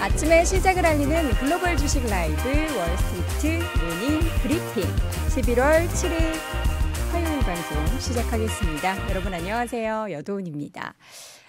아침에 시작을 알리는 글로벌 주식 라이브 월스트리트 모닝 브리핑 11월 7일 화요일 방송 시작하겠습니다. 여러분 안녕하세요. 여도은입니다.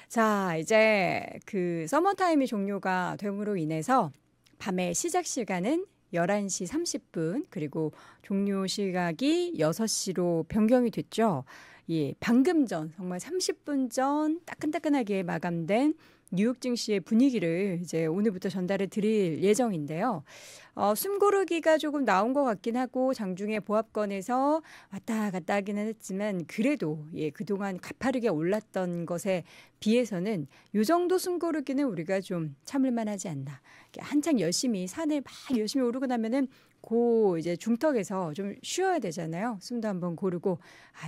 자, 이제 그 서머타임이 종료가 됨으로 인해서 밤의 시작 시간은 11시 30분 그리고 종료 시각이 6시로 변경이 됐죠. 예, 방금 전 정말 30분 전 따끈따끈하게 마감된 뉴욕 증시의 분위기를 이제 오늘부터 전달해 드릴 예정인데요. 숨 고르기가 조금 나온 것 같긴 하고 장중에 보합권에서 왔다 갔다 하기는 했지만 그래도 예, 그동안 가파르게 올랐던 것에 비해서는 이 정도 숨 고르기는 우리가 좀 참을만 하지 않나. 한창 열심히 산을 막 열심히 오르고 나면은 그 이제 중턱에서 좀 쉬어야 되잖아요. 숨도 한번 고르고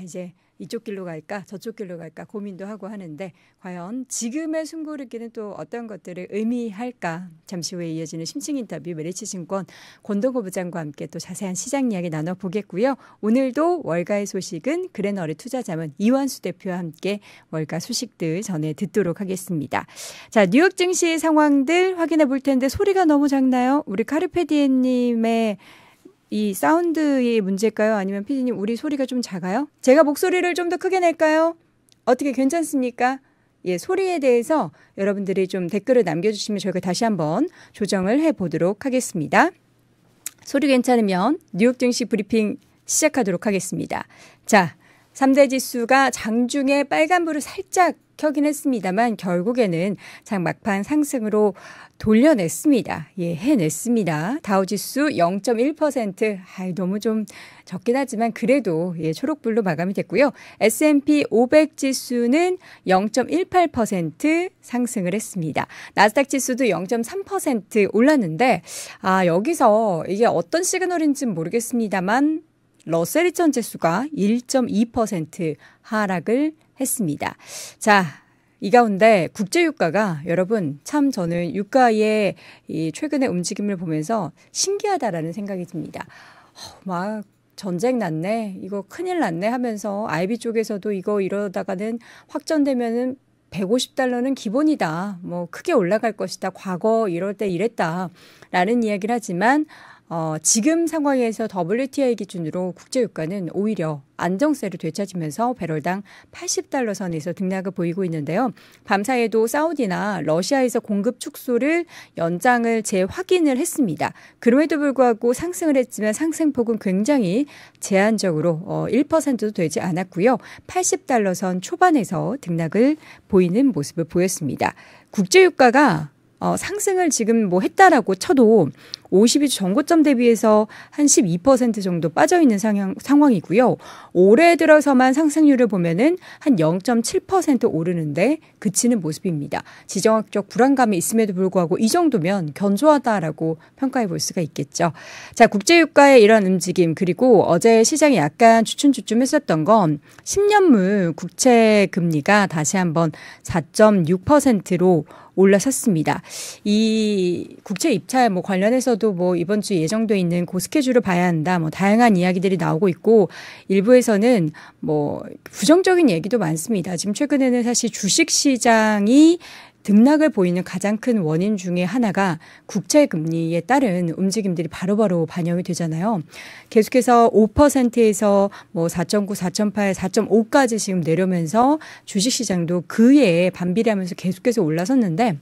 이제 이쪽 길로 갈까 저쪽 길로 갈까 고민도 하고 하는데 과연 지금의 숨 고르기는 또 어떤 것들을 의미할까. 잠시 후에 이어지는 심층 인터뷰 메리츠증권 권동호 부장과 함께 또 자세한 시장 이야기 나눠보겠고요. 오늘도 월가의 소식은 그랜어리 투자자문 이완수 대표와 함께 월가 소식들 전해 듣도록 하겠습니다. 자, 뉴욕 증시 상황들 확인해 볼 텐데 소리가 너무 작나요? 우리 카르페디에님의 이 사운드의 문제일까요? 아니면 피디님 우리 소리가 좀 작아요? 제가 목소리를 좀 더 크게 낼까요? 어떻게 괜찮습니까? 예, 소리에 대해서 여러분들이 좀 댓글을 남겨주시면 저희가 다시 한번 조정을 해보도록 하겠습니다. 소리 괜찮으면 뉴욕 증시 브리핑 시작하도록 하겠습니다. 자, 3대 지수가 장중에 빨간불을 살짝 켜긴 했습니다만 결국에는 장 막판 상승으로 돌려냈습니다. 예, 해냈습니다. 다우지수 0.1%. 너무 좀 적긴 하지만 그래도 예, 초록불로 마감이 됐고요. S&P 500 지수는 0.18% 상승을 했습니다. 나스닥 지수도 0.3% 올랐는데 여기서 이게 어떤 시그널인지는 모르겠습니다만 러셀 2000 지수가 1.2% 하락을 했습니다. 자, 이 가운데 국제유가가 여러분 참 저는 유가의 이 최근의 움직임을 보면서 신기하다라는 생각이 듭니다. 막 전쟁 났네, 이거 큰일 났네 하면서 IB 쪽에서도 이거 이러다가는 확전되면은 150달러는 기본이다. 뭐 크게 올라갈 것이다. 과거 이럴 때 이랬다라는 이야기를 하지만 지금 상황에서 WTI 기준으로 국제유가는 오히려 안정세를 되찾으면서 배럴당 80달러 선에서 등락을 보이고 있는데요. 밤사이에도 사우디나 러시아에서 공급 축소를 연장을 재확인을 했습니다. 그럼에도 불구하고 상승을 했지만 상승폭은 굉장히 제한적으로 1%도 되지 않았고요. 80달러 선 초반에서 등락을 보이는 모습을 보였습니다. 국제유가가 상승을 지금 뭐 했다라고 쳐도 52주 전고점 대비해서 한 12% 정도 빠져있는 상황이고요. 올해 들어서만 상승률을 보면은 한 0.7% 오르는데 그치는 모습입니다. 지정학적 불안감이 있음에도 불구하고 이 정도면 견조하다라고 평가해 볼 수가 있겠죠. 자, 국제유가의 이런 움직임 그리고 어제 시장이 약간 주춤주춤했었던 건 10년물 국채 금리가 다시 한번 4.6%로 올라섰습니다. 이 국채 입찰 관련해서도 이번 주 예정돼 있는 그 스케줄을 봐야 한다. 다양한 이야기들이 나오고 있고 일부에서는 부정적인 얘기도 많습니다. 지금 최근에는 사실 주식 시장이 등락을 보이는 가장 큰 원인 중에 하나가 국채 금리에 따른 움직임들이 바로바로 반영이 되잖아요. 계속해서 5%에서 4.9, 4.8, 4.5까지 지금 내려오면서 주식 시장도 그에 반비례하면서 계속해서 올라섰는데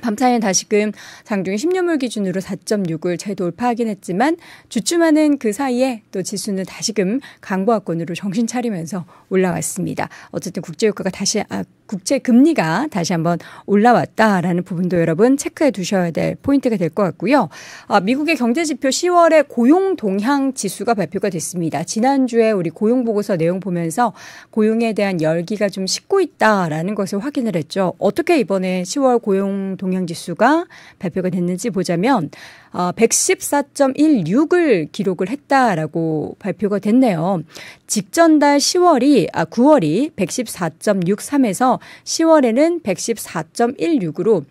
밤사이엔 다시금 장중에 10년물 기준으로 4.6을 재돌파하긴 했지만 주춤하는 그 사이에 또 지수는 다시금 강보합권으로 정신 차리면서 올라왔습니다. 어쨌든 국제유가가 국채 금리가 다시 한번 올라왔다라는 부분도 여러분 체크해 두셔야 될 포인트가 될 것 같고요. 미국의 경제지표 10월에 고용 동향 지수가 발표가 됐습니다. 지난주에 우리 고용 보고서 내용 보면서 고용에 대한 열기가 좀 식고 있다라는 것을 확인을 했죠. 어떻게 이번에 10월 고용 동향 지수가 발표가 됐는지 보자면 114.16을 기록을 했다라고 발표가 됐네요. 직전 달 9월이 114.63에서 10월에는 114.16으로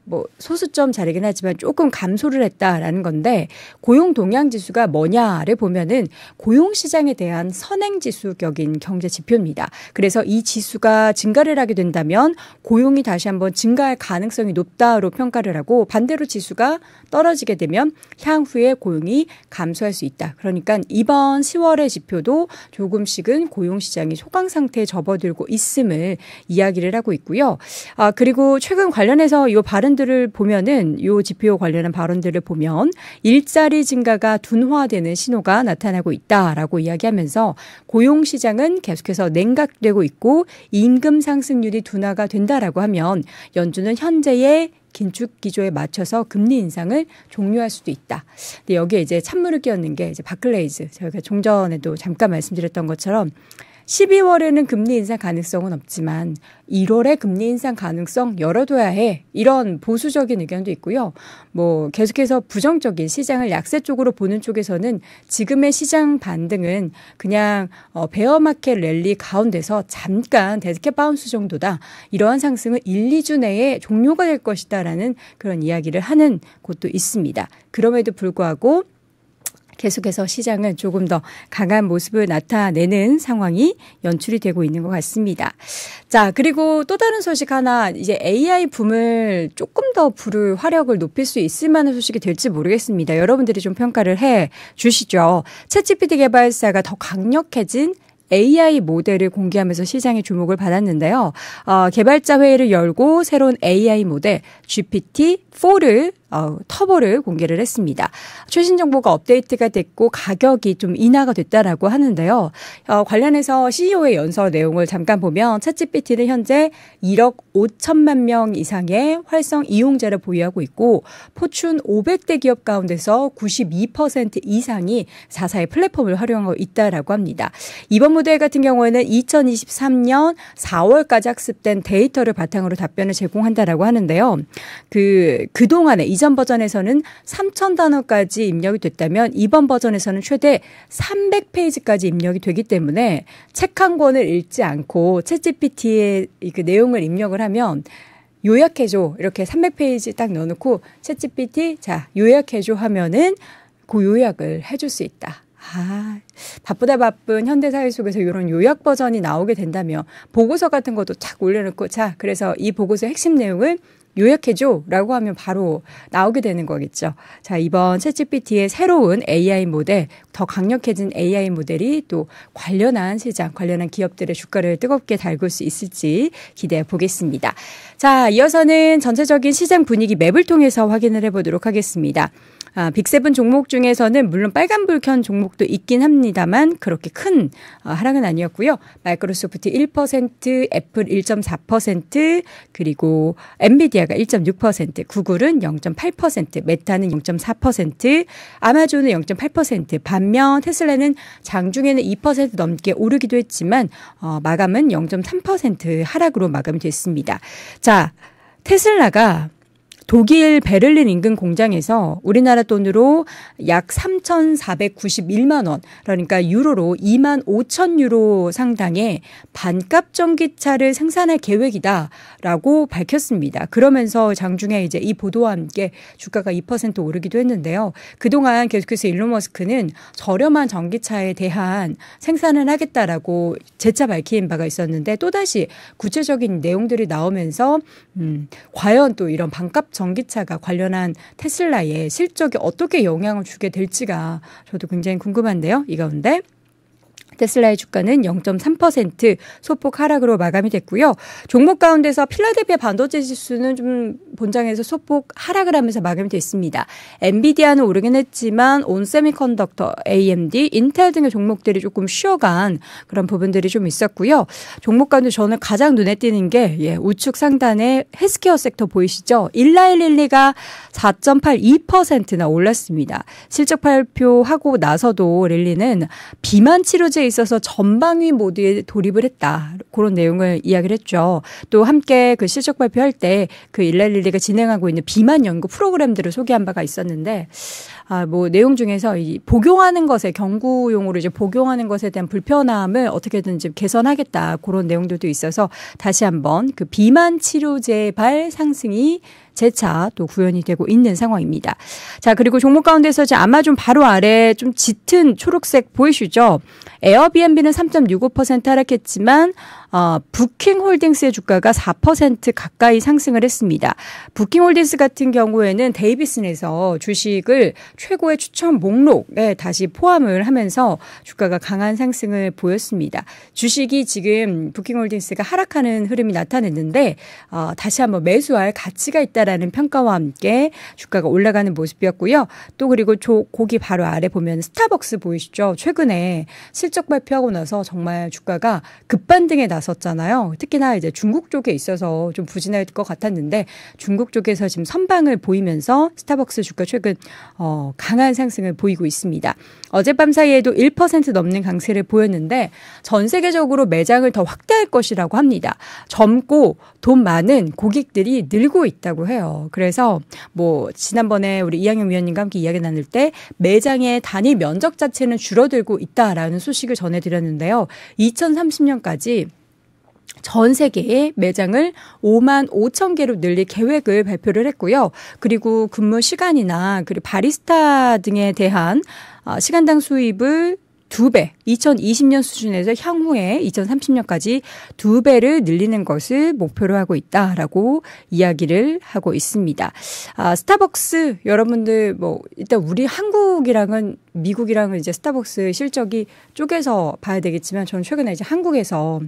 뭐 소수점 자리긴 하지만 조금 감소를 했다라는 건데 고용 동향 지수가 뭐냐를 보면은 고용 시장에 대한 선행 지수격인 경제 지표입니다. 그래서 이 지수가 증가를 하게 된다면 고용이 다시 한번 증가할 가능성이 높다로 평가를 하고 반대로 지수가 떨어지게 되면 향후에 고용이 감소할 수 있다. 그러니까 이번 10월의 지표도 조금씩은 고용 시장이 소강 상태에 접어들고 있음을 이야기를 하고 있고요. 그리고 최근 관련해서 이 발언들을 보면은 이 지표 관련한 발언들을 보면 일자리 증가가 둔화되는 신호가 나타나고 있다라고 이야기하면서 고용 시장은 계속해서 냉각되고 있고 임금 상승률이 둔화가 된다라고 하면 연준은 현재의 긴축 기조에 맞춰서 금리 인상을 종료할 수도 있다. 근데 여기에 이제 찬물을 끼얹는 게 이제 바클레이즈. 저희가 종전에도 잠깐 말씀드렸던 것처럼 12월에는 금리 인상 가능성은 없지만 1월에 금리 인상 가능성 열어둬야 해. 이런 보수적인 의견도 있고요. 뭐 계속해서 부정적인 시장을 약세 쪽으로 보는 쪽에서는 지금의 시장 반등은 그냥 베어마켓 랠리 가운데서 잠깐 데스켓 바운스 정도다. 이러한 상승은 1, 2주 내에 종료가 될 것이다라는 그런 이야기를 하는 곳도 있습니다. 그럼에도 불구하고 계속해서 시장은 조금 더 강한 모습을 나타내는 상황이 연출이 되고 있는 것 같습니다. 자, 그리고 또 다른 소식 하나, 이제 AI 붐을 조금 더 부를 화력을 높일 수 있을 만한 소식이 될지 모르겠습니다. 여러분들이 좀 평가를 해 주시죠. 챗GPT 개발사가 더 강력해진 AI 모델을 공개하면서 시장의 주목을 받았는데요. 개발자 회의를 열고 새로운 AI 모델 GPT-4를 터보를 공개를 했습니다. 최신 정보가 업데이트가 됐고 가격이 좀 인하가 됐다라고 하는데요. 관련해서 CEO의 연서 내용을 잠깐 보면 챗GPT는 현재 1억 5천만 명 이상의 활성 이용자를 보유하고 있고 포춘 500대 기업 가운데서 92% 이상이 4사의 플랫폼을 활용하고 있다라고 합니다. 이번 모델 같은 경우에는 2023년 4월까지 학습된 데이터를 바탕으로 답변을 제공한다라고 하는데요. 그동안에 이전 버전에서는 3,000단어까지 입력이 됐다면 이번 버전에서는 최대 300페이지까지 입력이 되기 때문에 책 한 권을 읽지 않고 챗GPT의 그 내용을 입력을 하면 요약해줘. 이렇게 300페이지 딱 넣어놓고 챗GPT 자 요약해줘 하면은 그 요약을 해줄 수 있다. 바쁘다 바쁜 현대사회 속에서 이런 요약 버전이 나오게 된다면 보고서 같은 것도 착 올려놓고 자 그래서 이 보고서 핵심 내용을 요약해줘 라고 하면 바로 나오게 되는 거겠죠. 자, 이번 챗GPT의 새로운 AI 모델, 더 강력해진 AI 모델이 또 관련한 시장, 관련한 기업들의 주가를 뜨겁게 달굴 수 있을지 기대해 보겠습니다. 자, 이어서는 전체적인 시장 분위기 맵을 통해서 확인을 해보도록 하겠습니다. 빅7 종목 중에서는 물론 빨간불 켠 종목도 있긴 합니다만 그렇게 큰 하락은 아니었고요. 마이크로소프트 1%, 애플 1.4%, 그리고 엔비디아가 1.6%, 구글은 0.8%, 메타는 0.4%, 아마존은 0.8%, 반면 테슬라는 장중에는 2% 넘게 오르기도 했지만 마감은 0.3% 하락으로 마감이 됐습니다. 자, 테슬라가 독일 베를린 인근 공장에서 우리나라 돈으로 약 3,491만 원, 그러니까 유로로 2만 5천 유로 상당의 반값 전기차를 생산할 계획이다라고 밝혔습니다. 그러면서 장중에 이제 이 보도와 함께 주가가 2% 오르기도 했는데요. 그동안 계속해서 일론 머스크는 저렴한 전기차에 대한 생산을 하겠다라고 재차 밝힌 바가 있었는데 또다시 구체적인 내용들이 나오면서 과연 또 이런 반값 전기차가 관련한 테슬라의 실적에 어떻게 영향을 주게 될지가 저도 굉장히 궁금한데요. 이 가운데 테슬라의 주가는 0.3% 소폭 하락으로 마감이 됐고요. 종목 가운데서 필라델피아 반도체 지수는 좀 본장에서 소폭 하락을 하면서 마감이 됐습니다. 엔비디아는 오르긴 했지만 온세미컨덕터, AMD, 인텔 등의 종목들이 조금 쉬어간 그런 부분들이 좀 있었고요. 종목 가운데 저는 가장 눈에 띄는 게 우측 상단에 헬스케어 섹터 보이시죠? 일라일릴리가 4.82%나 올랐습니다. 실적 발표하고 나서도 릴리는 비만 치료제 경제 있어서 전방위 모드에 돌입을 했다. 그런 내용을 이야기를 했죠. 또 함께 그 실적 발표할 때 그 일랄릴리가 진행하고 있는 비만 연구 프로그램들을 소개한 바가 있었는데 뭐 내용 중에서 이 복용하는 것에 경구용으로 이제 복용하는 것에 대한 불편함을 어떻게든 좀 개선하겠다. 그런 내용들도 있어서 다시 한번 그 비만 치료제 발 상승이 재차 또 구현이 되고 있는 상황입니다. 자, 그리고 종목 가운데서 이제 아마존 바로 아래 좀 짙은 초록색 보이시죠? 에어비앤비는 3.65% 하락했지만 부킹홀딩스의 주가가 4% 가까이 상승을 했습니다. 부킹홀딩스 같은 경우에는 데이비슨에서 주식을 최고의 추천 목록에 다시 포함을 하면서 주가가 강한 상승을 보였습니다. 주식이 지금 부킹홀딩스가 하락하는 흐름이 나타냈는데 다시 한번 매수할 가치가 있다라는 평가와 함께 주가가 올라가는 모습이었고요. 또 그리고 거기 바로 아래 보면 스타벅스 보이시죠? 최근에 실적 발표하고 나서 정말 주가가 급반등에 나섰잖아요. 특히나 이제 중국 쪽에 있어서 좀 부진할 것 같았는데 중국 쪽에서 지금 선방을 보이면서 스타벅스 주가 최근 강한 상승을 보이고 있습니다. 어젯밤 사이에도 1% 넘는 강세를 보였는데 전 세계적으로 매장을 더 확대할 것이라고 합니다. 젊고 돈 많은 고객들이 늘고 있다고 해요. 그래서 뭐 지난번에 우리 이양영 위원님과 함께 이야기 나눌 때 매장의 단위 면적 자체는 줄어들고 있다라는 소식을 전해드렸는데요. 2030년까지 전 세계의 매장을 5만 5천 개로 늘릴 계획을 발표를 했고요. 그리고 근무 시간이나 그리고 바리스타 등에 대한 시간당 수입을 2배, 2020년 수준에서 향후에 2030년까지 2배를 늘리는 것을 목표로 하고 있다라고 이야기를 하고 있습니다. 스타벅스 여러분들 뭐 일단 우리 한국이랑은 미국이랑은 이제 스타벅스 실적이 쪼개서 봐야 되겠지만 저는 최근에 이제 한국에서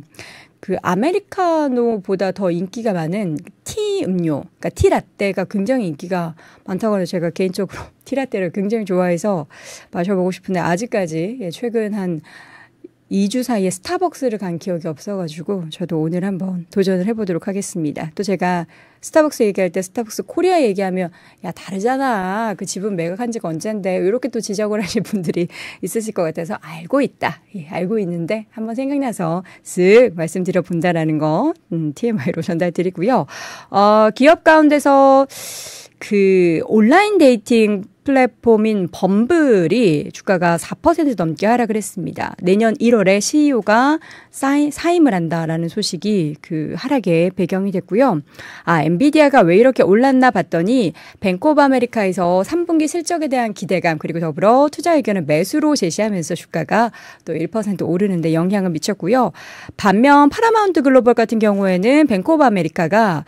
그 아메리카노보다 더 인기가 많은 티 음료, 그러니까 티라떼가 굉장히 인기가 많다고 해서 제가 개인적으로 티라떼를 굉장히 좋아해서 마셔보고 싶은데 아직까지 최근 한 2주 사이에 스타벅스를 간 기억이 없어가지고 저도 오늘 한번 도전을 해보도록 하겠습니다. 또 제가 스타벅스 얘기할 때 스타벅스 코리아 얘기하면 야 다르잖아. 그 지분 매각한 지가 언젠데 이렇게 또 지적을 하실 분들이 있으실 것 같아서 알고 있다. 예, 알고 있는데 한번 생각나서 쓱 말씀드려 본다라는 거 TMI로 전달드리고요. 기업 가운데서 그 온라인 데이팅 플랫폼인 범블이 주가가 4% 넘게 하락을 했습니다. 내년 1월에 CEO가 사임을 한다라는 소식이 그 하락의 배경이 됐고요. 엔비디아가 왜 이렇게 올랐나 봤더니 뱅크 오브 아메리카에서 3분기 실적에 대한 기대감 그리고 더불어 투자 의견을 매수로 제시하면서 주가가 또 1% 오르는데 영향을 미쳤고요. 반면 파라마운트 글로벌 같은 경우에는 뱅크 오브 아메리카가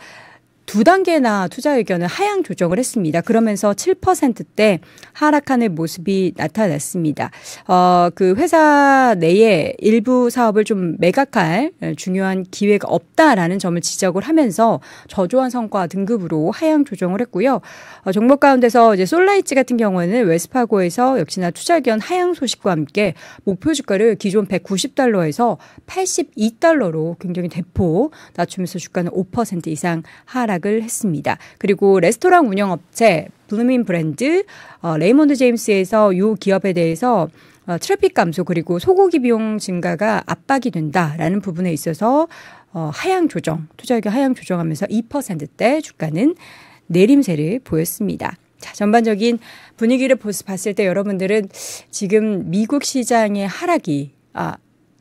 2단계나 투자 의견을 하향 조정을 했습니다. 그러면서 7%대 하락하는 모습이 나타났습니다. 그 회사 내에 일부 사업을 좀 매각할 중요한 기회가 없다라는 점을 지적을 하면서 저조한 성과 등급으로 하향 조정을 했고요. 종목 가운데서 이제 솔라이츠 같은 경우에는 웨스파고에서 역시나 투자 의견 하향 소식과 함께 목표 주가를 기존 190달러에서 82달러로 굉장히 대폭 낮추면서 주가는 5% 이상 하락을 했습니다. 그리고 레스토랑 운영업체 블루민 브랜드, 레이몬드 제임스에서 이 기업에 대해서 트래픽 감소 그리고 소고기 비용 증가가 압박이 된다라는 부분에 있어서 하향 조정, 투자 의견 하향 조정하면서 2%대 주가는 내림세를 보였습니다. 자, 전반적인 분위기를 봤을 때 여러분들은 지금 미국 시장의 하락이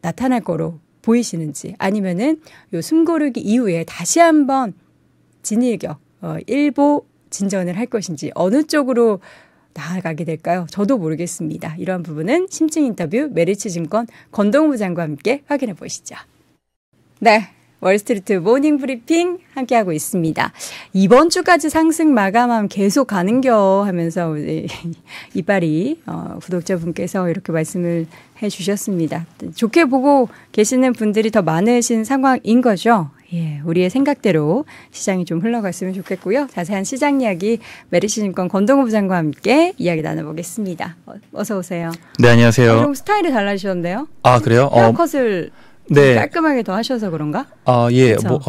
나타날 거로 보이시는지 아니면은 요 숨고르기 이후에 다시 한번 진일격 일보 진전을 할 것인지 어느 쪽으로 나아가게 될까요? 저도 모르겠습니다. 이러한 부분은 심층 인터뷰 메리츠증권 권동우 부장과 함께 확인해 보시죠. 네. 월스트리트 모닝 브리핑 함께하고 있습니다. 이번 주까지 상승 마감하면 계속 가는겨 하면서 우리 이빨이 구독자분께서 이렇게 말씀을 해주셨습니다. 좋게 보고 계시는 분들이 더 많으신 상황인 거죠. 예, 우리의 생각대로 시장이 좀 흘러갔으면 좋겠고요. 자세한 시장 이야기 메리츠증권 권동우 부장과 함께 이야기 나눠보겠습니다. 어서 오세요. 네, 안녕하세요. 좀 스타일이 달라지셨는데요? 그래요? 헤어컷을 네. 깔끔하게 더 하셔서 그런가? 예, 그쵸?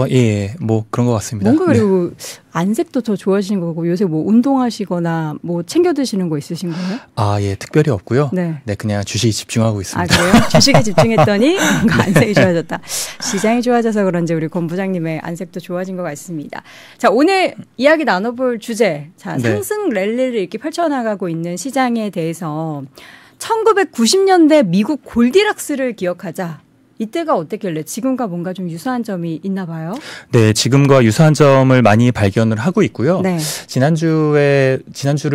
뭐 그런 것 같습니다. 뭔가 그리고 안색도 더 좋아지신 거고 요새 뭐 운동하시거나 뭐 챙겨 드시는 거 있으신 거예요? 예, 특별히 없고요. 네. 네, 그냥 주식에 집중하고 있습니다. 그래요? 주식에 집중했더니 뭔가 안색이 좋아졌다. 시장이 좋아져서 그런지 우리 권 부장님의 안색도 좋아진 것 같습니다. 자, 오늘 이야기 나눠볼 주제. 자, 상승 랠리를 이렇게 펼쳐나가고 있는 시장에 대해서 1990년대 미국 골디락스를 기억하자. 이때가 어땠길래 지금과 뭔가 좀 유사한 점이 있나 봐요? 네, 지금과 유사한 점을 많이 발견을 하고 있고요. 네. 지난주를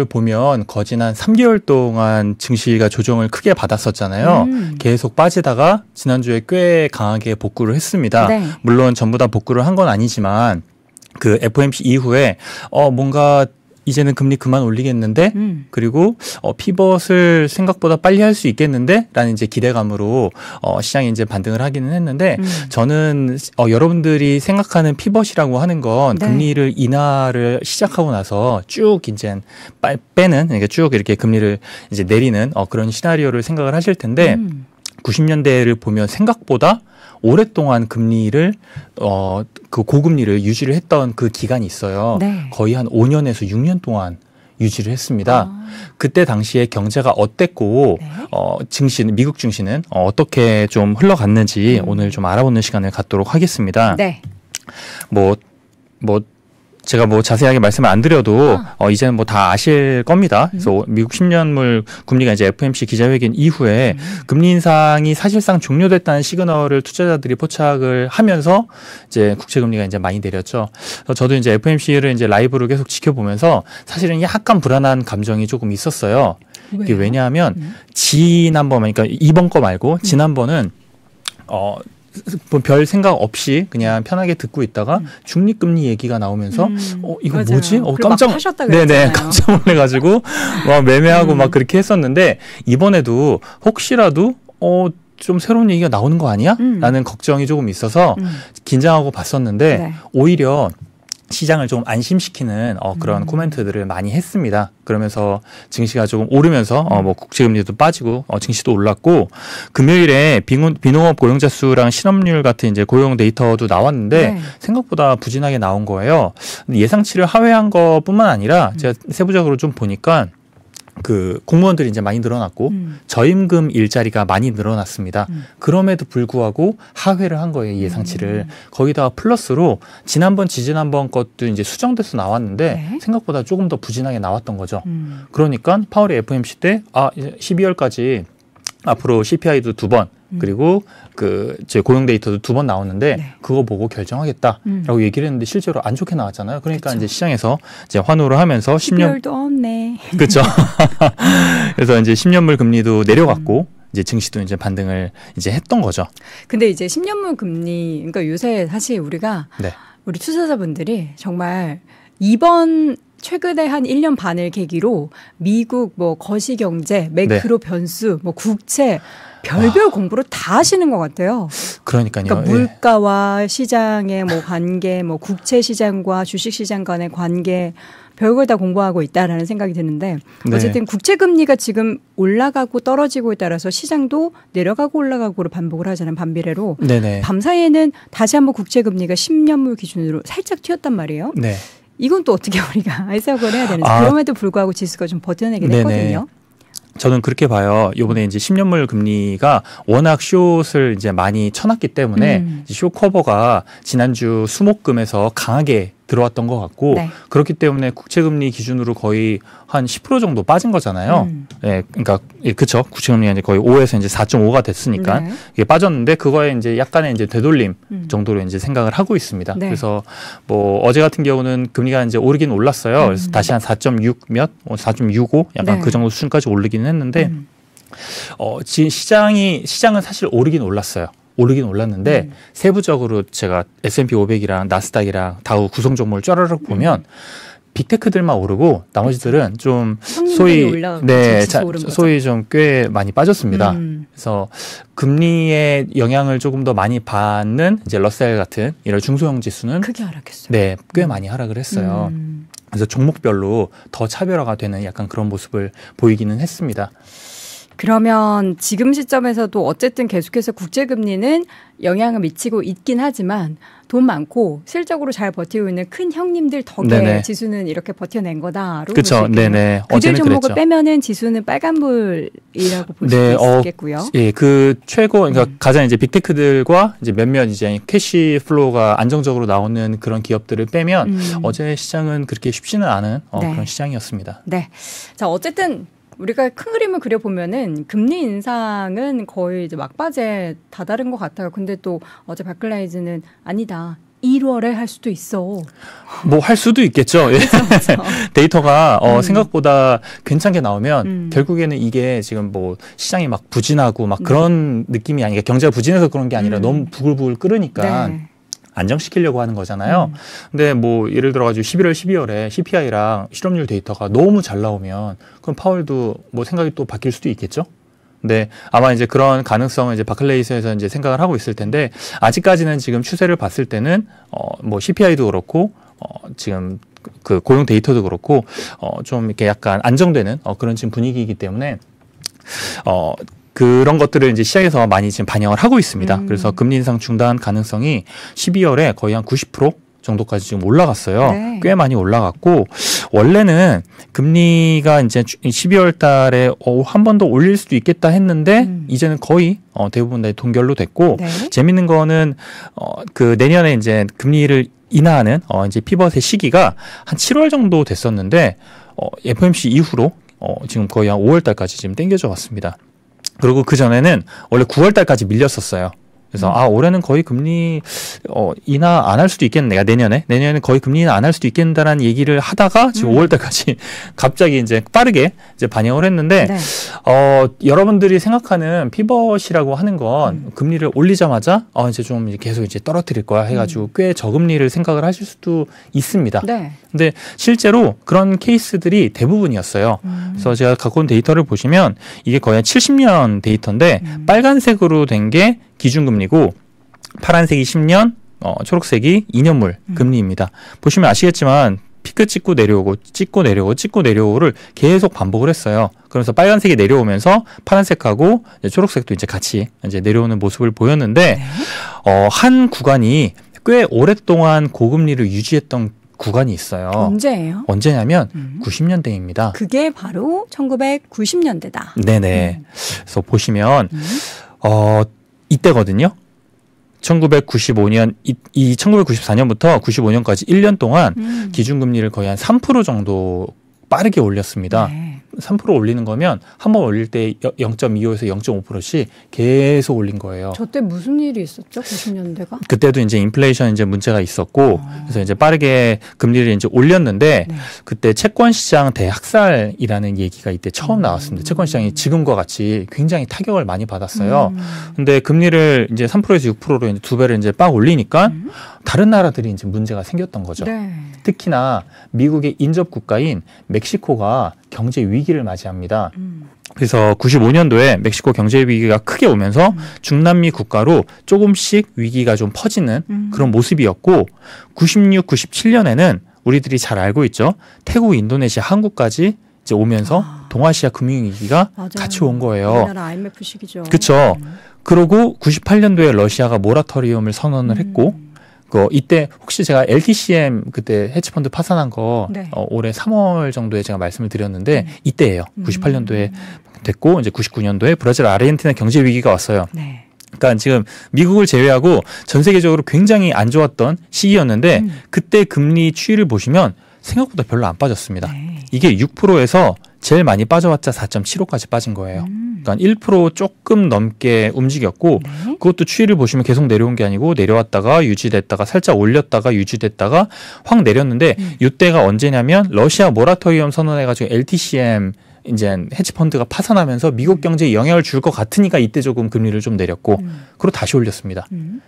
보면 거진 한 3개월 동안 증시가 조정을 크게 받았었잖아요. 계속 빠지다가 지난주에 꽤 강하게 복구를 했습니다. 네. 물론 전부 다 복구를 한 건 아니지만 그 FOMC 이후에 뭔가 이제는 금리 그만 올리겠는데 그리고 피벗을 생각보다 빨리 할 수 있겠는데 라는 이제 기대감으로 시장이 이제 반등을 하기는 했는데 저는 여러분들이 생각하는 피벗이라고 하는 건 네. 금리를 인하를 시작하고 나서 쭉 이제 빼는 그러니까 쭉 이렇게 금리를 이제 내리는 그런 시나리오를 생각을 하실 텐데 90년대를 보면 생각보다 오랫동안 금리를 그 고금리를 유지를 했던 그 기간이 있어요. 네. 거의 한 5년에서 6년 동안 유지를 했습니다. 그때 당시에 경제가 어땠고 네. 미국 증시는 어떻게 좀 흘러갔는지 오늘 좀 알아보는 시간을 갖도록 하겠습니다. 네. 제가 자세하게 말씀을 안 드려도 이제는 다 아실 겁니다. 그래서 미국 10년물 금리가 이제 FOMC 기자회견 이후에 금리 인상이 사실상 종료됐다는 시그널을 투자자들이 포착을 하면서 이제 국채 금리가 이제 많이 내렸죠. 그래서 저도 이제 FOMC를 이제 라이브로 계속 지켜보면서 사실은 약간 불안한 감정이 조금 있었어요. 이게 왜냐하면 지난번, 그러니까 이번 거 말고 지난번은 별 생각 없이 그냥 편하게 듣고 있다가 중립금리 얘기가 나오면서 이거 맞아요. 뭐지? 깜짝 하셨다 네네 깜짝 놀래가지고 막 매매하고 막 그렇게 했었는데 이번에도 혹시라도 좀 새로운 얘기가 나오는 거 아니야? 라는 걱정이 조금 있어서 긴장하고 봤었는데 네. 오히려 시장을 좀 안심시키는 그런 코멘트들을 많이 했습니다. 그러면서 증시가 조금 오르면서 국채금리도 빠지고 증시도 올랐고 금요일에 비농업 고용자 수랑 실업률 같은 이제 고용 데이터도 나왔는데 네. 생각보다 부진하게 나온 거예요. 예상치를 하회한 것뿐만 아니라 제가 세부적으로 좀 보니까 그 공무원들이 이제 많이 늘어났고 저임금 일자리가 많이 늘어났습니다. 그럼에도 불구하고 하회를 한 거예요, 이 예상치를. 거기다가 플러스로 지난번 것도 이제 수정돼서 나왔는데 네. 생각보다 조금 더 부진하게 나왔던 거죠. 그러니까 파월이 FOMC 때 12월까지 앞으로 CPI도 2번 그리고 제 고용 데이터도 2번 나오는데 네. 그거 보고 결정하겠다라고 얘기를 했는데 실제로 안 좋게 나왔잖아요. 그러니까 그쵸. 이제 시장에서 이제 환호를 하면서 12월도 없네. 그렇죠. 그래서 이제 10년물 금리도 내려갔고 이제 증시도 이제 반등을 이제 했던 거죠. 근데 이제 10년물 금리, 그러니까 요새 사실 우리가 네. 우리 투자자분들이 정말 이번 최근에 한 1년 반을 계기로 미국 거시경제, 매크로 변수, 국채 별별 공부를 다 하시는 것 같아요. 그러니까요. 그러니까 물가와 시장의 관계, 국채 시장과 주식 시장 간의 관계, 별걸 다 공부하고 있다라는 생각이 드는데 어쨌든 국채 금리가 지금 올라가고 떨어지고에 따라서 시장도 내려가고 올라가고를 반복을 하자는 반비례로 네네. 밤사이에는 다시 한번 국채 금리가 10년물 기준으로 살짝 튀었단 말이에요. 네. 이건 또 어떻게 우리가 해석을 해야 되는지 그럼에도 불구하고 지수가 좀 버텨내긴 했거든요. 저는 그렇게 봐요. 이번에 이제 10년물 금리가 워낙 숏을 이제 많이 쳐놨기 때문에 숏 커버가 지난주 수목금에서 강하게 들어왔던 것 같고 네. 그렇기 때문에 국채금리 기준으로 거의 한 10% 정도 빠진 거잖아요. 예, 그러니까 그렇죠. 국채금리가 이제 거의 5에서 이제 4.5가 됐으니까 네. 이게 빠졌는데 그거에 이제 약간의 이제 되돌림 정도로 이제 생각을 하고 있습니다. 네. 그래서 어제 같은 경우는 금리가 이제 오르긴 올랐어요. 그래서 다시 한 4.6 4.65 약간 네. 그 정도 수준까지 오르기는 했는데 시장은 사실 오르긴 올랐는데 세부적으로 제가 S&P 500이랑 나스닥이랑 다우 구성 종목을 쫘르륵 보면 빅테크들만 오르고 나머지들은 좀 소위 좀 꽤 많이 빠졌습니다. 그래서 금리의 영향을 조금 더 많이 받는 이제 러셀 같은 이런 중소형 지수는 크게 하락했어요. 네, 꽤 많이 하락을 했어요. 그래서 종목별로 더 차별화가 되는 약간 그런 모습을 보이기는 했습니다. 그러면 지금 시점에서도 어쨌든 계속해서 국제금리는 영향을 미치고 있긴 하지만 돈 많고 실적으로 잘 버티고 있는 큰 형님들 덕에 네네. 지수는 이렇게 버텨낸 거다로 그렇죠. 네네. 그들 종목을 빼면은 지수는 빨간불이라고 볼 수 있겠고요. 예, 그 최고 그러니까 가장 이제 빅테크들과 이제 몇몇 이제 캐시 플로우가 안정적으로 나오는 그런 기업들을 빼면 어제 시장은 그렇게 쉽지는 않은 네. 그런 시장이었습니다. 네. 자, 어쨌든 우리가 큰 그림을 그려보면은 금리 인상은 거의 이제 막바지에 다다른 것 같아요. 근데 또 어제 바클라이즈는 아니다. 1월에 할 수도 있어. 뭐 할 수도 있겠죠. 그렇죠. 데이터가 생각보다 괜찮게 나오면 결국에는 이게 지금 뭐 시장이 막 부진하고 막 그런 느낌이 아니라 경제가 부진해서 그런 게 아니라 너무 부글부글 끓으니까 네. 안정시키려고 하는 거잖아요. 근데 뭐 예를 들어가지고 11월, 12월에 CPI랑 실업률 데이터가 너무 잘 나오면 그럼 파월도 뭐 생각이 또 바뀔 수도 있겠죠. 근데 아마 이제 그런 가능성을 이제 바클레이스에서 이제 생각을 하고 있을 텐데 아직까지는 지금 추세를 봤을 때는 뭐 CPI도 그렇고 지금 그 고용 데이터도 그렇고 좀 이렇게 약간 안정되는 그런 지금 분위기이기 때문에 그런 것들을 이제 시장에서 많이 지금 반영을 하고 있습니다. 그래서 금리 인상 중단 가능성이 12월에 거의 한 90% 정도까지 지금 올라갔어요. 네. 꽤 많이 올라갔고 원래는 금리가 이제 12월 달에 한 번 더 올릴 수도 있겠다 했는데 이제는 거의 대부분 다 동결로 됐고 네. 재밌는 거는 그 내년에 이제 금리를 인하하는 이제 피벗의 시기가 한 7월 정도 됐었는데 FOMC 이후로 지금 거의 한 5월 달까지 지금 당겨져 왔습니다. 그리고 그 전에는 원래 9월 달까지 밀렸었어요. 그래서 올해는 거의 금리 인하 안 할 수도 있겠네. 내년에는 거의 금리 인하 안 할 수도 있겠다라는 얘기를 하다가 지금 5월 달까지 갑자기 이제 빠르게 이제 반영을 했는데 네. 여러분들이 생각하는 피벗이라고 하는 건 금리를 올리자마자 이제 좀 계속 이제 떨어뜨릴 거야 해가지고 꽤 저금리를 생각을 하실 수도 있습니다. 네. 근데 실제로 그런 케이스들이 대부분이었어요. 그래서 제가 갖고 온 데이터를 보시면 이게 거의 한 70년 데이터인데 빨간색으로 된 게 기준금리고 파란색이 10년, 초록색이 2년물 금리입니다. 보시면 아시겠지만 피크 찍고 내려오고 찍고 내려오고 찍고 내려오고를 계속 반복을 했어요. 그래서 빨간색이 내려오면서 파란색하고 이제 초록색도 이제 같이 이제 내려오는 모습을 보였는데 네. 한 구간이 꽤 오랫동안 고금리를 유지했던 구간이 있어요. 언제예요? 언제냐면 90년대입니다. 그게 바로 1990년대다. 네네. 그래서 보시면 이때거든요. 1995년, 1994년부터 95년까지 1년 동안 기준금리를 거의 한 3% 정도 빠르게 올렸습니다. 네. 3% 올리는 거면 한 번 올릴 때 0.25에서 0.5%씩 계속 올린 거예요. 저 때 무슨 일이 있었죠? 90년대가? 그때도 이제 인플레이션 이제 문제가 있었고 그래서 이제 빠르게 금리를 이제 올렸는데 네. 그때 채권 시장 대학살이라는 얘기가 이때 처음 나왔습니다. 채권 시장이 지금과 같이 굉장히 타격을 많이 받았어요. 근데 금리를 이제 3%에서 6%로 이제 두 배를 이제 빡 올리니까 다른 나라들이 이제 문제가 생겼던 거죠. 네. 특히나 미국의 인접 국가인 멕시코가 경제 위기를 맞이합니다. 그래서 95년도에 멕시코 경제 위기가 크게 오면서 중남미 국가로 조금씩 위기가 좀 퍼지는 그런 모습이었고 96, 97년에는 우리들이 잘 알고 있죠. 태국, 인도네시아, 한국까지 이제 오면서 동아시아 금융위기가 맞아요. 같이 온 거예요. 우리나라 IMF 시기죠. 그렇죠. 그러고 98년도에 러시아가 모라토리움을 선언을 했고 이때 혹시 제가 LTCM 그때 헤지펀드 파산한 거 네. 올해 3월 정도에 제가 말씀을 드렸는데 이때예요. 98년도에 됐고 이제 99년도에 브라질, 아르헨티나 경제 위기가 왔어요. 네. 그러니까 지금 미국을 제외하고 전 세계적으로 굉장히 안 좋았던 시기였는데 그때 금리 추이를 보시면 생각보다 별로 안 빠졌습니다. 네. 이게 6%에서 제일 많이 빠져왔자 4.75까지 빠진 거예요. 그러니까 1% 조금 넘게 움직였고 네. 그것도 추이를 보시면 계속 내려온 게 아니고 내려왔다가 유지됐다가 살짝 올렸다가 유지됐다가 확 내렸는데 이때가 언제냐면 러시아 모라토리엄 선언해가지고 LTCM 이제 헤지펀드가 파산하면서 미국 경제에 영향을 줄 것 같으니까 이때 조금 금리를 좀 내렸고 그리고 다시 올렸습니다.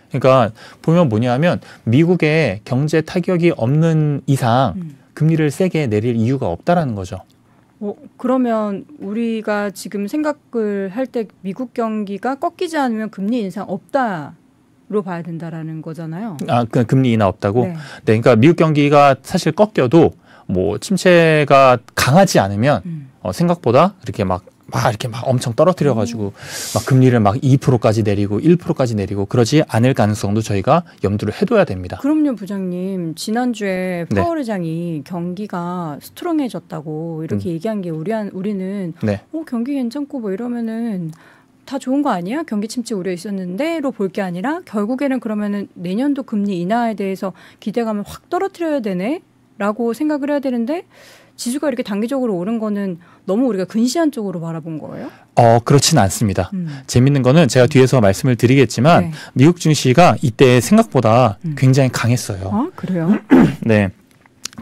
그러니까 보면 뭐냐면 미국의 경제 타격이 없는 이상 금리를 세게 내릴 이유가 없다라는 거죠. 그러면 우리가 지금 생각을 할 때 미국 경기가 꺾이지 않으면 금리 인상 없다로 봐야 된다라는 거잖아요. 그 금리 인하 없다고? 네. 네, 그러니까 미국 경기가 사실 꺾여도 뭐 침체가 강하지 않으면 생각보다 이렇게 막 막 이렇게 막 엄청 떨어뜨려가지고 막 금리를 막 2%까지 내리고 1%까지 내리고 그러지 않을 가능성도 저희가 염두를 해둬야 됩니다. 그럼요, 부장님. 지난주에 네. 파월 의장이 경기가 스트롱해졌다고 이렇게 얘기한 게 우리는 네. 경기 괜찮고 뭐 이러면은 다 좋은 거 아니야? 경기 침체 우려 있었는데로 볼 게 아니라 결국에는 그러면은 내년도 금리 인하에 대해서 기대감을 확 떨어뜨려야 되네라고 생각을 해야 되는데 지수가 이렇게 단기적으로 오른 거는 너무 우리가 근시안 쪽으로 바라본 거예요? 그렇지는 않습니다. 재밌는 거는 제가 뒤에서 말씀을 드리겠지만 네. 미국 증시가 이때 생각보다 굉장히 강했어요. 아, 그래요? 네.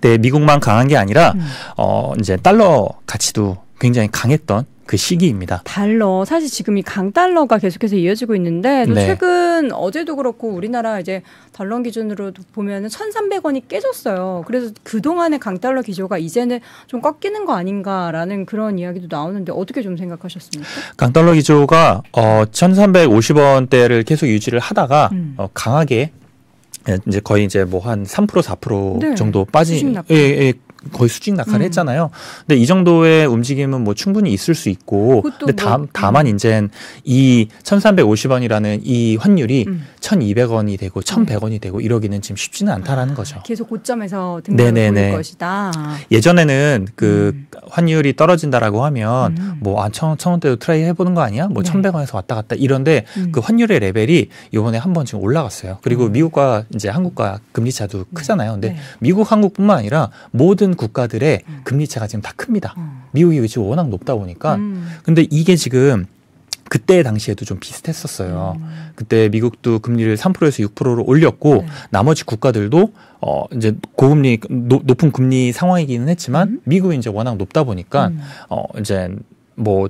네, 미국만 강한 게 아니라 이제 달러 가치도 굉장히 강했던 그 시기입니다. 달러 사실 지금 이 강달러가 계속해서 이어지고 있는데 또 네. 최근 어제도 그렇고 우리나라 이제 달러 기준으로 보면은 1,300원이 깨졌어요. 그래서 그동안의 강달러 기조가 이제는 좀 꺾이는 거 아닌가라는 그런 이야기도 나오는데 어떻게 좀 생각하셨습니까? 강달러 기조가 1,350원대를 계속 유지를 하다가 강하게 이제 거의 이제 뭐 한 3% 4% 네. 정도 빠진 수직 낙하. 거의 수직 낙하를 했잖아요. 근데 이 정도의 움직임은 뭐 충분히 있을 수 있고, 근데 다만 이제 이 1,350원이라는 이 환율이 1,200원이 되고 1,100원이 되고 이러기는 지금 쉽지는 않다라는 거죠. 계속 고점에서 등락을 보일 것이다. 예전에는 그 환율이 떨어진다라고 하면 뭐 1,000원대도 트라이 해보는 거 아니야? 뭐 1,100원에서 왔다 갔다 이런데 그 환율의 레벨이 이번에 한번 지금 올라갔어요. 그리고 미국과 이제 한국과 금리 차도 크잖아요. 근데 미국, 한국뿐만 아니라 모든 국가들의 금리 차가 지금 다 큽니다. 미국이 지금 워낙 높다 보니까. 근데 이게 지금 그때 당시에도 좀 비슷했었어요. 그때 미국도 금리를 3%에서 6%로 올렸고 나머지 국가들도 이제 고금리 높은 금리 상황이기는 했지만 미국이 이제 워낙 높다 보니까 이제 뭐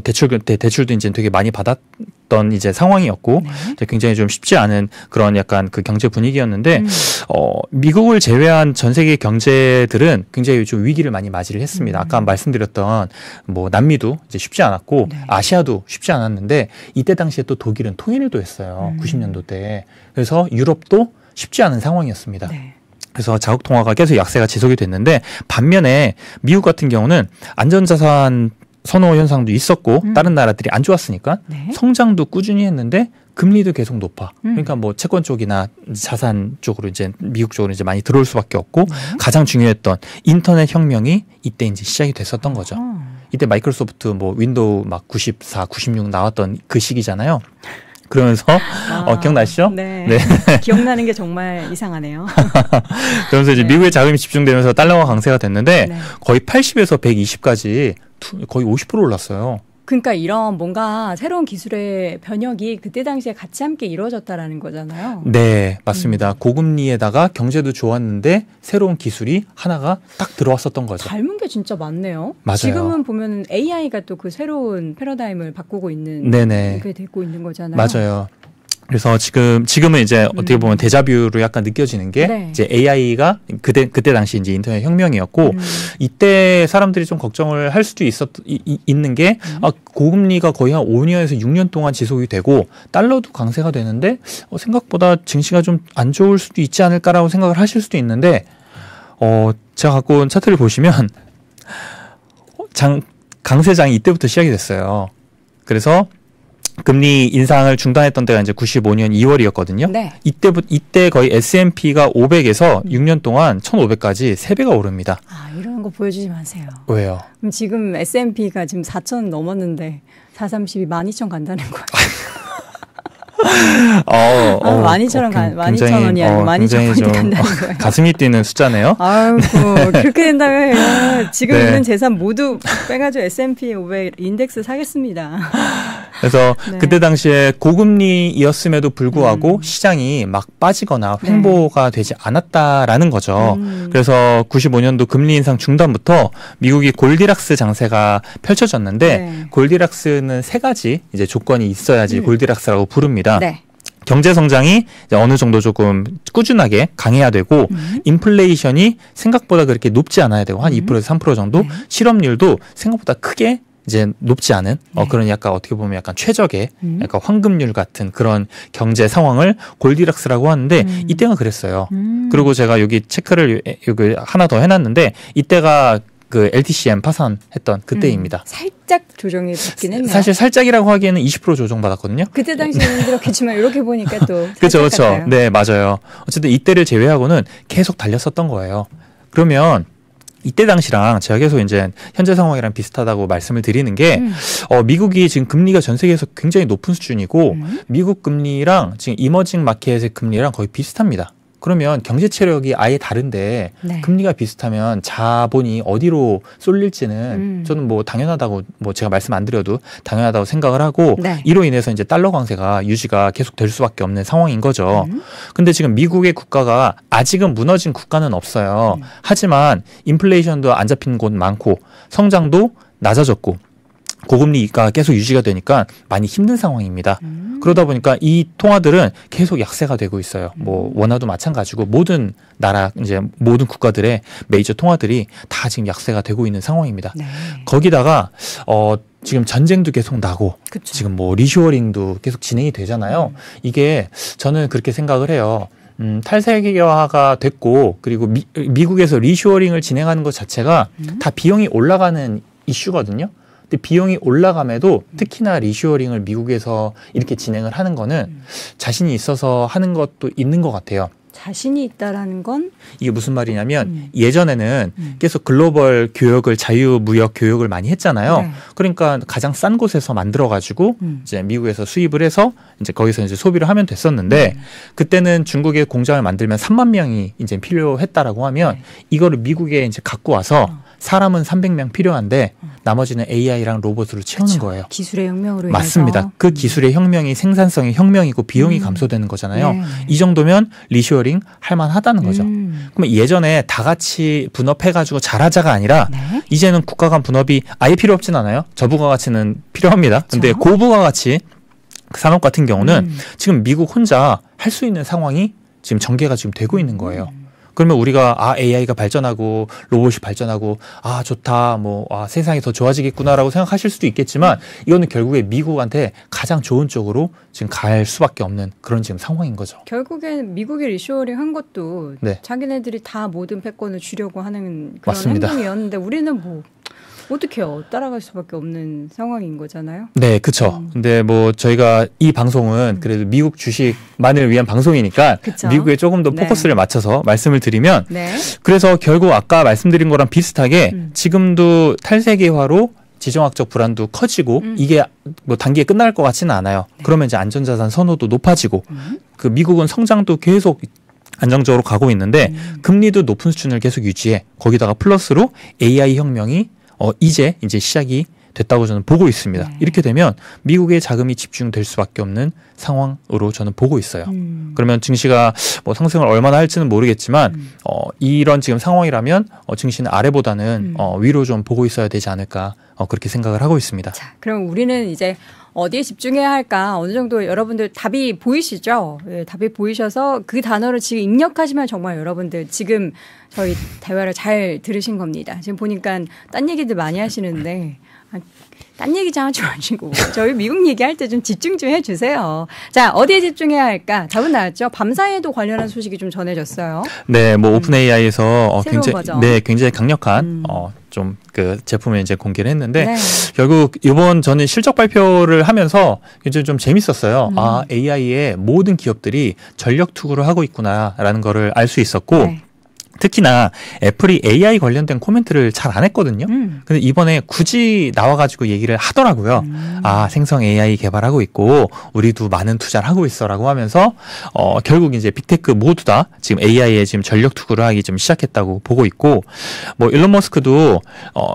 대출도 이제 되게 많이 받았던 이제 상황이었고 이제 굉장히 좀 쉽지 않은 그런 약간 그 경제 분위기였는데 미국을 제외한 전 세계 경제들은 굉장히 좀 위기를 많이 맞이를 했습니다. 아까 말씀드렸던 뭐 남미도 이제 쉽지 않았고 아시아도 쉽지 않았는데 이때 당시에 또 독일은 통일도 했어요. 90년도대. 그래서 유럽도 쉽지 않은 상황이었습니다. 그래서 자국 통화가 계속 약세가 지속이 됐는데 반면에 미국 같은 경우는 안전자산 선호 현상도 있었고 다른 나라들이 안 좋았으니까 성장도 꾸준히 했는데 금리도 계속 높아. 그러니까 뭐 채권 쪽이나 자산 쪽으로 이제 미국 쪽으로 이제 많이 들어올 수밖에 없고 가장 중요했던 인터넷 혁명이 이때 이제 시작이 됐었던 거죠. 이때 마이크로소프트 뭐 윈도우 막 94, 96 나왔던 그 시기잖아요. 그러면서 기억나시죠? 네. 기억나는 게 정말 이상하네요. 그러면서 이제 미국의 자금이 집중되면서 달러가 강세가 됐는데 거의 80에서 120까지 거의 50% 올랐어요. 그러니까 이런 뭔가 새로운 기술의 변혁이 그때 당시에 같이 함께 이루어졌다라는 거잖아요. 네, 맞습니다. 고금리에다가 경제도 좋았는데 새로운 기술이 하나가 딱 들어왔었던 거죠. 닮은 게 진짜 많네요. 맞아요. 지금은 보면 AI가 또 그 새로운 패러다임을 바꾸고 있는 게 되고 있는 거잖아요. 맞아요. 그래서 지금은 이제 어떻게 보면 데자뷰로 약간 느껴지는 게 이제 AI가 그때 당시 이제 인터넷 혁명이었고 이때 사람들이 좀 걱정을 할 수도 있는 게 고금리가 거의 한 5년에서 6년 동안 지속이 되고 달러도 강세가 되는데 생각보다 증시가 좀 안 좋을 수도 있지 않을까라고 생각을 하실 수도 있는데 제가 갖고 온 차트를 보시면 강세장이 이때부터 시작이 됐어요. 그래서 금리 인상을 중단했던 때가 이제 95년 2월이었거든요. 이때 거의 S&P가 500에서 6년 동안 1,500까지 3배가 오릅니다. 이런 거 보여주지 마세요. 왜요? 그럼 지금 S&P가 지금 4,000 넘었는데 432 12,000 간다는 거예요. 12,000원이 아니고 12,000원이 간다는 거예요. 가슴이 뛰는 숫자네요. 아이고, 그렇게 된다면 지금 있는 재산 모두 빼가지고 S&P 500 인덱스 사겠습니다. 그래서 그때 당시에 고금리였음에도 불구하고 시장이 막 빠지거나 횡보가 되지 않았다라는 거죠. 그래서 95년도 금리 인상 중단부터 미국이 골디락스 장세가 펼쳐졌는데 골디락스는 3가지 이제 조건이 있어야지 골디락스라고 부릅니다. 경제 성장이 이제 어느 정도 조금 꾸준하게 강해야 되고 인플레이션이 생각보다 그렇게 높지 않아야 되고 한 2%에서 3% 정도 실업률도 생각보다 크게 이제 높지 않은 그런 약간 어떻게 보면 약간 최적의 약간 황금률 같은 그런 경제 상황을 골디락스라고 하는데 이때가 그랬어요. 그리고 제가 여기 체크를 여기 하나 더 해놨는데 이때가 그 LTCM 파산했던 그때입니다. 살짝 조정이 받긴 했네요. 사실 살짝이라고 하기에는 20% 조정받았거든요. 그때 당시에는 힘들었겠지만 이렇게 보니까 또 그렇죠. 같아요. 네, 맞아요. 어쨌든 이때를 제외하고는 계속 달렸었던 거예요. 그러면 이때 당시랑 제가 계속 이제 현재 상황이랑 비슷하다고 말씀을 드리는 게 미국이 지금 금리가 전 세계에서 굉장히 높은 수준이고 미국 금리랑 지금 이머징 마켓의 금리랑 거의 비슷합니다. 그러면 경제 체력이 아예 다른데 네. 금리가 비슷하면 자본이 어디로 쏠릴지는 저는 뭐 당연하다고 뭐 제가 말씀 안 드려도 당연하다고 생각을 하고 네. 이로 인해서 이제 달러 강세가 유지가 계속 될 수밖에 없는 상황인 거죠. 근데 지금 미국의 국가가 아직은 무너진 국가는 없어요. 하지만 인플레이션도 안 잡힌 곳 많고 성장도 낮아졌고 고금리가 계속 유지가 되니까 많이 힘든 상황입니다. 그러다 보니까 이 통화들은 계속 약세가 되고 있어요. 뭐 원화도 마찬가지고 모든 나라 이제 모든 국가들의 메이저 통화들이 다 지금 약세가 되고 있는 상황입니다. 네. 거기다가 지금 전쟁도 계속 나고 그쵸. 지금 뭐 리쇼어링도 계속 진행이 되잖아요. 이게 저는 그렇게 생각을 해요. 탈세계화가 됐고 그리고 미국에서 리쇼어링을 진행하는 것 자체가 다 비용이 올라가는 이슈거든요. 근데 비용이 올라감에도 특히나 리쇼어링을 미국에서 이렇게 진행을 하는 거는 자신이 있어서 하는 것도 있는 것 같아요. 자신이 있다라는 건 이게 무슨 말이냐면 예전에는 계속 글로벌 교역을 자유무역 교역을 많이 했잖아요. 네. 그러니까 가장 싼 곳에서 만들어 가지고 이제 미국에서 수입을 해서 이제 거기서 이제 소비를 하면 됐었는데 그때는 중국에 공장을 만들면 3만 명이 이제 필요했다라고 하면 이거를 미국에 이제 갖고 와서 사람은 300명 필요한데 나머지는 AI랑 로봇으로 채우는 그쵸. 거예요. 기술의 혁명으로 인해서. 맞습니다. 그 기술의 혁명이 생산성의 혁명이고 비용이 감소되는 거잖아요. 네. 이 정도면 리쇼어링 할만하다는 거죠. 그러면 예전에 다 같이 분업해가지고 잘하자가 아니라 네. 이제는 국가 간 분업이 아예 필요 없진 않아요. 저부가 가치는 필요합니다. 근데 그쵸. 고부가 가치 산업 같은 경우는 지금 미국 혼자 할 수 있는 상황이 지금 전개가 지금 되고 있는 거예요. 그러면 우리가 AI가 발전하고 로봇이 발전하고 좋다 뭐 세상이 더 좋아지겠구나라고 생각하실 수도 있겠지만 이거는 결국에 미국한테 가장 좋은 쪽으로 지금 갈 수밖에 없는 그런 지금 상황인 거죠. 결국엔 미국이 리쇼어링 한 것도 네. 자기네들이 다 모든 패권을 주려고 하는 그런 맞습니다. 행동이었는데 우리는 뭐 어떡해요. 따라갈 수밖에 없는 상황인 거잖아요. 네, 그렇죠. 근데 뭐 저희가 이 방송은 그래도 미국 주식만을 위한 방송이니까 그쵸. 미국에 조금 더 네. 포커스를 맞춰서 말씀을 드리면 네. 그래서 결국 아까 말씀드린 거랑 비슷하게 지금도 탈세계화로 지정학적 불안도 커지고 이게 뭐 단기에 끝날 것 같지는 않아요. 그러면 이제 안전자산 선호도 높아지고 그 미국은 성장도 계속 안정적으로 가고 있는데 금리도 높은 수준을 계속 유지해 거기다가 플러스로 AI 혁명이 이제 시작이 됐다고 저는 보고 있습니다. 네. 이렇게 되면 미국의 자금이 집중될 수밖에 없는 상황으로 저는 보고 있어요. 그러면 증시가 뭐 상승을 얼마나 할지는 모르겠지만 이런 지금 상황이라면 증시는 아래보다는 위로 좀 보고 있어야 되지 않을까 그렇게 생각을 하고 있습니다. 자, 그럼 우리는 이제 어디에 집중해야 할까? 어느 정도 여러분들 답이 보이시죠? 예, 답이 보이셔서 그 단어를 지금 입력하시면 정말 여러분들 지금 저희 대화를 잘 들으신 겁니다. 지금 보니까 딴 얘기들 많이 하시는데 딴 얘기 좀 하지 마시고 저희 미국 얘기할 때 좀 집중 좀 해주세요. 자, 어디에 집중해야 할까? 답은 나왔죠. 밤사이에도 관련한 소식이 좀 전해졌어요. 네, 뭐 오픈 AI에서 새로운 버전. 굉장히 강력한 좀 그 제품을 이제 공개를 했는데 네. 결국 이번 저는 실적 발표를 하면서 굉장히 좀 재밌었어요. AI의 모든 기업들이 전력 투구를 하고 있구나라는 거를 알 수 있었고. 네. 특히나 애플이 AI 관련된 코멘트를 잘 안 했거든요. 근데 이번에 굳이 나와가지고 얘기를 하더라고요. 생성 AI 개발하고 있고 우리도 많은 투자를 하고 있어라고 하면서 결국 이제 빅테크 모두 다 지금 AI에 지금 전력 투구를 하기 좀 시작했다고 보고 있고 뭐 일론 머스크도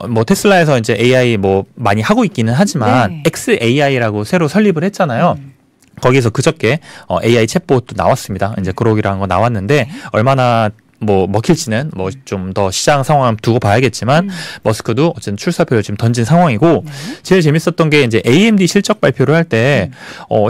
뭐 테슬라에서 이제 AI 뭐 많이 하고 있기는 하지만 네. XAI라고 새로 설립을 했잖아요. 거기서 그저께 AI 챗봇도 나왔습니다. 이제 그러기라는 거 나왔는데 얼마나 뭐 먹힐지는 뭐 좀 더 시장 상황을 두고 봐야겠지만 머스크도 어쨌든 출사표를 지금 던진 상황이고 제일 재밌었던 게 이제 AMD 실적 발표를 할 때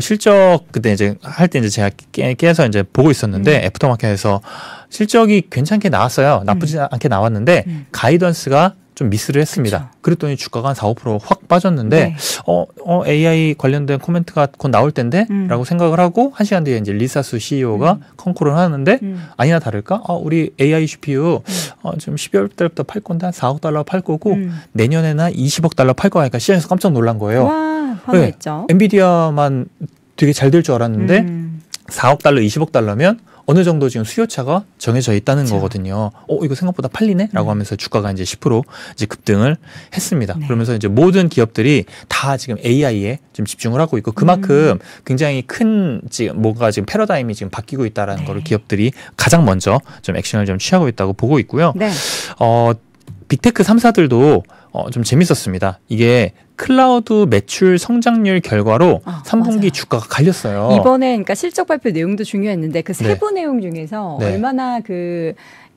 실적 그때 이제 할 때 이제 제가 깨서 이제 보고 있었는데 애프터마켓에서 실적이 괜찮게 나왔어요. 나쁘지 않게 나왔는데 가이던스가 좀 미스를 했습니다. 그쵸. 그랬더니 주가가 한 4, 5% 확 빠졌는데 네. AI 관련된 코멘트가 곧 나올 텐데 라고 생각을 하고 1시간 뒤에 이제 리사수 CEO가 컨콜을 하는데 아니나 다를까 우리 AI CPU 지금 12월 달부터 팔 건데 한 4억 달러 팔 거고 내년에는 한 20억 달러 팔 거니까 시장에서 깜짝 놀란 거예요. 와, 화냈죠. 네. 엔비디아만 되게 잘 될 줄 알았는데 4억 달러, 20억 달러면 어느 정도 지금 수요차가 정해져 있다는 그렇죠. 거거든요. 이거 생각보다 팔리네? 라고 하면서 주가가 이제 10% 이제 급등을 했습니다. 네. 그러면서 이제 모든 기업들이 다 지금 AI에 좀 집중을 하고 있고 그만큼 굉장히 큰 지금 뭔가 지금 패러다임이 지금 바뀌고 있다라는 거를 기업들이 가장 먼저 좀 액션을 좀 취하고 있다고 보고 있고요. 네. 빅테크 3사들도 좀 재밌었습니다. 이게 클라우드 매출 성장률 결과로 3분기 맞아요. 주가가 갈렸어요. 이번에 그러니까 실적 발표 내용도 중요했는데 그 세부 네. 내용 중에서 네. 얼마나 그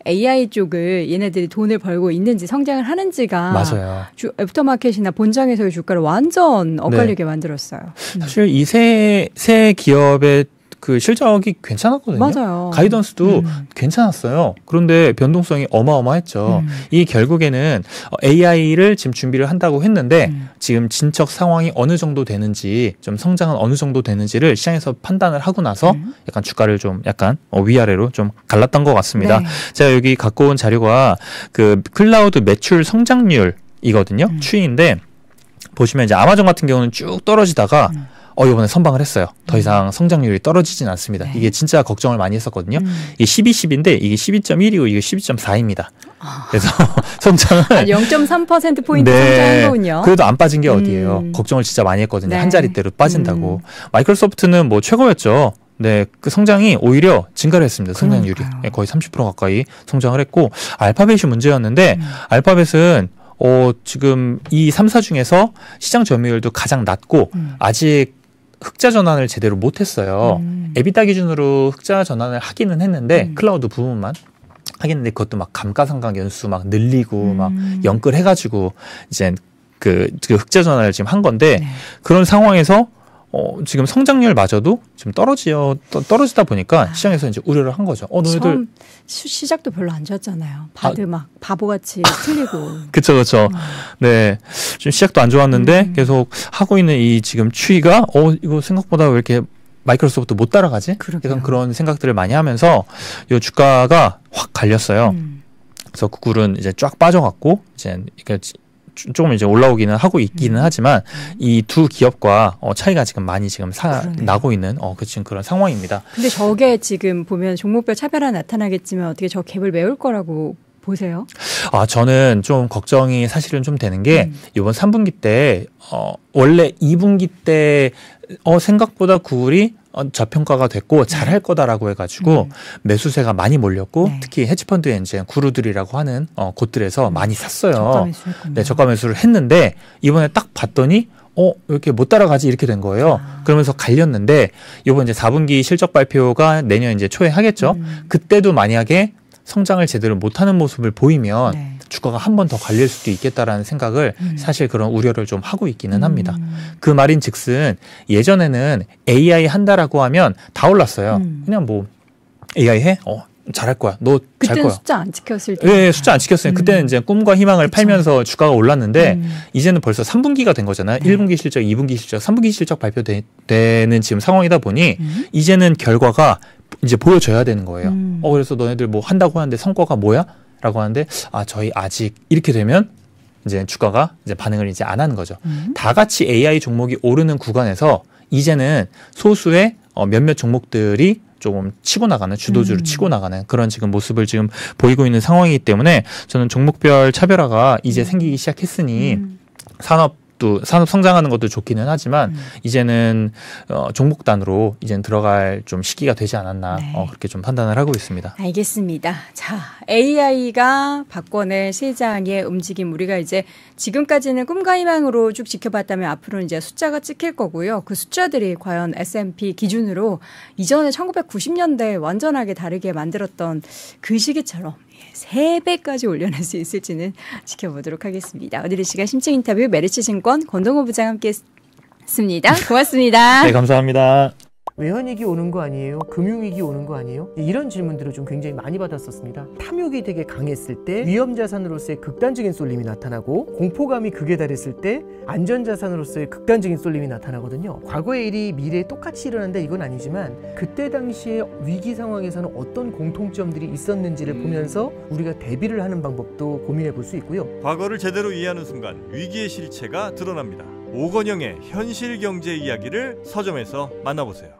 AI 쪽을 얘네들이 돈을 벌고 있는지 성장을 하는지가 맞아요. 애프터마켓이나 본장에서의 주가를 완전 엇갈리게 네. 만들었어요. 사실 이 세 기업의 그 실적이 괜찮았거든요. 맞아요. 가이던스도 괜찮았어요. 그런데 변동성이 어마어마했죠. 이 결국에는 AI를 지금 준비를 한다고 했는데 지금 진척 상황이 어느 정도 되는지 좀 성장은 어느 정도 되는지를 시장에서 판단을 하고 나서 약간 주가를 좀 약간 위아래로 좀 갈랐던 것 같습니다. 네. 제가 여기 갖고 온 자료가 그 클라우드 매출 성장률이거든요. 추이인데 보시면 이제 아마존 같은 경우는 쭉 떨어지다가 이번에 선방을 했어요. 더 이상 성장률이 떨어지진 않습니다. 네. 이게 진짜 걱정을 많이 했었거든요. 이게 12.10인데 이게 12.1이고 이게 12.4입니다. 그래서 성장을 0.3%포인트 네. 성장한 거군요. 그래도 안 빠진 게 어디예요. 걱정을 진짜 많이 했거든요. 네. 한 자릿대로 빠진다고. 마이크로소프트는 뭐 최고였죠. 네, 그 성장이 오히려 증가를 했습니다. 성장률이. 네, 거의 30% 가까이 성장을 했고 알파벳이 문제였는데 알파벳은 지금 이 3사 중에서 시장 점유율도 가장 낮고 아직 흑자 전환을 제대로 못했어요. 에비타 기준으로 흑자 전환을 하기는 했는데 클라우드 부분만 하겠는데 그것도 막 감가상각 연수 막 늘리고 막 연끌해가지고 이제 그 흑자 전환을 지금 한 건데 네. 그런 상황에서 지금 성장률마저도 지금 떨어지다 보니까 시장에서 이제 우려를 한 거죠. 너희들 시작도 별로 안 좋았잖아요. 다들 막 바보같이 틀리고. 그렇죠. 네, 지금 시작도 안 좋았는데 계속 하고 있는 이 지금 추이가 이거 생각보다 왜 이렇게 마이크로소프트 못 따라가지? 약간 그런 생각들을 많이 하면서 이 주가가 확 갈렸어요. 그래서 구글은 이제 쫙 빠져갖고 이제 조금 이제 올라오기는 하고 있기는 하지만 이 두 기업과 차이가 지금 많이 지금 나고 있는 지금 그런 상황입니다. 근데 저게 지금 보면 종목별 차별화 나타나겠지만 어떻게 저 갭을 메울 거라고 보세요? 저는 좀 걱정이 사실은 좀 되는 게 이번 3분기 때 원래 2분기 때 생각보다 구글이 저평가가 됐고 잘할 거다라고 해가지고 매수세가 많이 몰렸고 네. 특히 헤지펀드 엔진 구루들이라고 하는 곳들에서 많이 샀어요. 저가 매수했군요. 네, 저가 매수를 했는데 이번에 딱 봤더니 왜 이렇게 못 따라가지 이렇게 된 거예요. 그러면서 갈렸는데 이번 이제 4분기 실적 발표가 내년 이제 초에 하겠죠. 그때도 만약에 성장을 제대로 못하는 모습을 보이면 네. 주가가 한 번 더 갈릴 수도 있겠다라는 생각을 사실 그런 우려를 좀 하고 있기는 합니다. 그 말인 즉슨 예전에는 AI 한다라고 하면 다 올랐어요. 그냥 뭐 AI 해? 잘할 거야. 너 잘 거야. 그때는 숫자 안 지켰을 때. 네, 숫자 안 지켰어요. 그때는 이제 꿈과 희망을 그쵸. 팔면서 주가가 올랐는데 이제는 벌써 3분기가 된 거잖아요. 네. 1분기 실적, 2분기 실적, 3분기 실적 발표되는 지금 상황이다 보니 이제는 결과가 이제 보여줘야 되는 거예요. 그래서 너네들 뭐 한다고 하는데 성과가 뭐야? 라고 하는데 저희 아직 이렇게 되면 이제 주가가 이제 반응을 이제 안 하는 거죠. 다 같이 AI 종목이 오르는 구간에서 이제는 소수의 몇몇 종목들이 조금 치고 나가는 주도주를 치고 나가는 그런 지금 모습을 지금 보이고 있는 상황이기 때문에 저는 종목별 차별화가 이제 생기기 시작했으니 산업 성장하는 것도 좋기는 하지만 이제는 종목 단으로 이제는 들어갈 좀 시기가 되지 않았나 네. 그렇게 좀 판단을 하고 있습니다. 알겠습니다. 자, AI가 바꿔낼 시장의 움직임 우리가 이제 지금까지는 꿈과 희망으로 쭉 지켜봤다면 앞으로는 이제 숫자가 찍힐 거고요. 그 숫자들이 과연 S&P 기준으로 이전에 1990년대 완전하게 다르게 만들었던 그 시기처럼 3배까지 올려낼 수 있을지는 지켜보도록 하겠습니다. 오늘의 시간 심층 인터뷰 메리츠증권 권동호 부장 함께 했습니다. 고맙습니다. 네, 감사합니다. 외환위기 오는 거 아니에요? 금융위기 오는 거 아니에요? 이런 질문들을 좀 굉장히 많이 받았었습니다. 탐욕이 되게 강했을 때 위험자산으로서의 극단적인 쏠림이 나타나고, 공포감이 극에 달했을 때 안전자산으로서의 극단적인 쏠림이 나타나거든요. 과거의 일이 미래에 똑같이 일어난다 이건 아니지만, 그때 당시에 위기 상황에서는 어떤 공통점들이 있었는지를 보면서 우리가 대비를 하는 방법도 고민해 볼 수 있고요. 과거를 제대로 이해하는 순간 위기의 실체가 드러납니다. 오건영의 현실 경제 이야기를 서점에서 만나보세요.